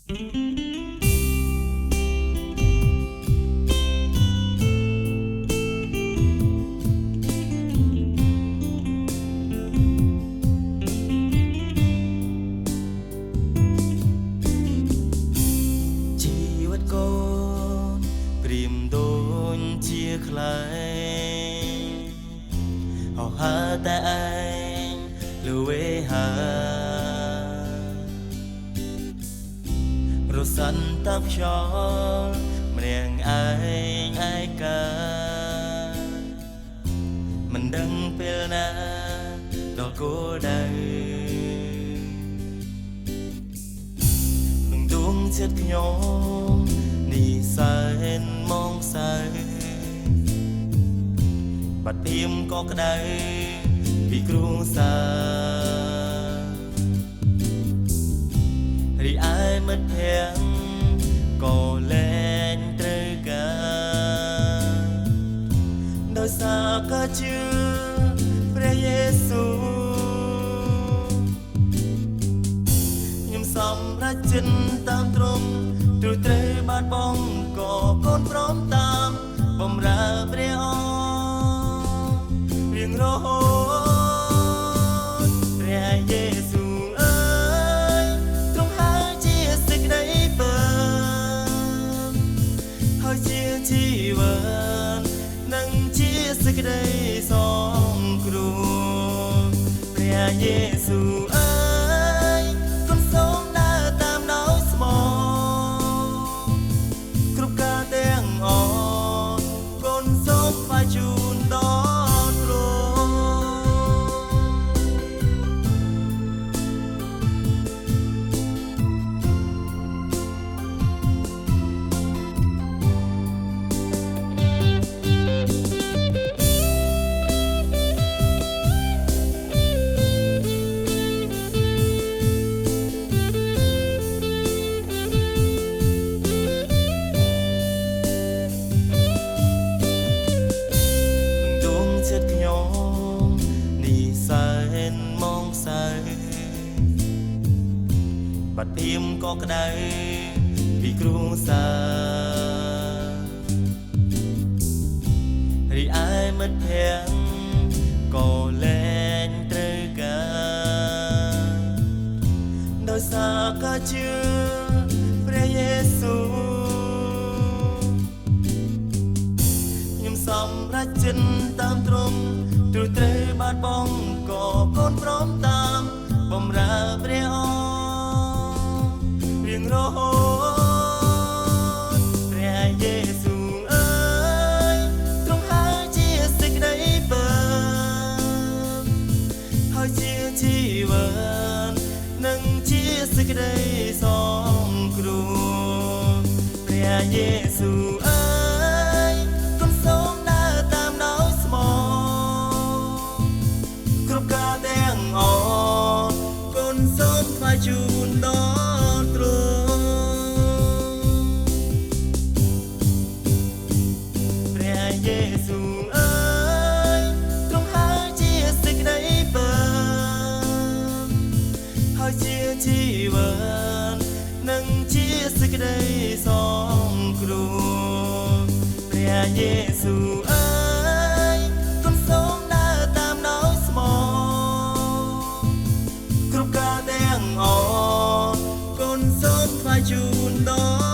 ជីវិតកូនព្រៀមដូចជាខ្លែងហោះហើរតែឯងលើវេហារសាន់តាមខ្យល់ម្នាក់ឯងឯកាមិនដឹងពេលណាដល់គោលដៅនឹងដួងចិត្តខ្ញុំនេះសែនមកសៅបាត់ភៀមក៏ក្ដៅពីគ្រួសាររីឯមិត្តភក្តិក៏លែងត្រូវការដោយសារក៏ជឿព្រះយេស៊ូវខ្ញុំសម្រេចចិត្តតាមទ្រង់ទ្រត្រូវបាត់បង់ក៏កូនព្រមតាមបម្រើព្រះអង្គរៀងរហូតព្រះយេស៊ូវអើយទ្រង់ហើយជាសេចក្តីពិតហើយជាជីវិតនិងជាសេចក្តីសង្គ្រោះព្រះយេស៊ូវអើយគុំសូមដើរតាមដោយស្មោះគ្រប់ការទាំងអស់គុំសូមថ្វាយជូនដល់ទ្រង់បាត់ភៀមក៏ក្ដៅពីគ្រួសាររីឯមិត្តភក្តិក៏លែងត្រូវការដោយសារក៏ជឿព្រះយេស៊ូវខ្ញុំសម្រេចចិត្តតាមទ្រង់ទ្រត្រូវបាត់បង់ក៏កូនព្រមតាមបម្រើព្រះអង្គរៀងរហូតព្រះយេស៊ូវអើយទ្រង់ហើយជាសេចក្តីពិតហើយជាជីវិតនិងជាសេចក្តីសង្គ្រោះព្រះយេស៊ូវអើយគុំសូមដើរតាមដោយស្មោះគ្រប់ការទាំងអស់គុំសូមថ្វាយជូនដល់ទ្រង់ព្រះយេស៊ូវអើយទ្រង់ហើយជាសេចក្តីពិតហើយជាជីវិតនិងជាសេចក្តីសង្គ្រោះព្រះយេស៊ូវអើយគុំសូមដើរតាមដោយស្មោះគ្រប់ការទាំងអស់គុំសូមថ្វាយជូនដល់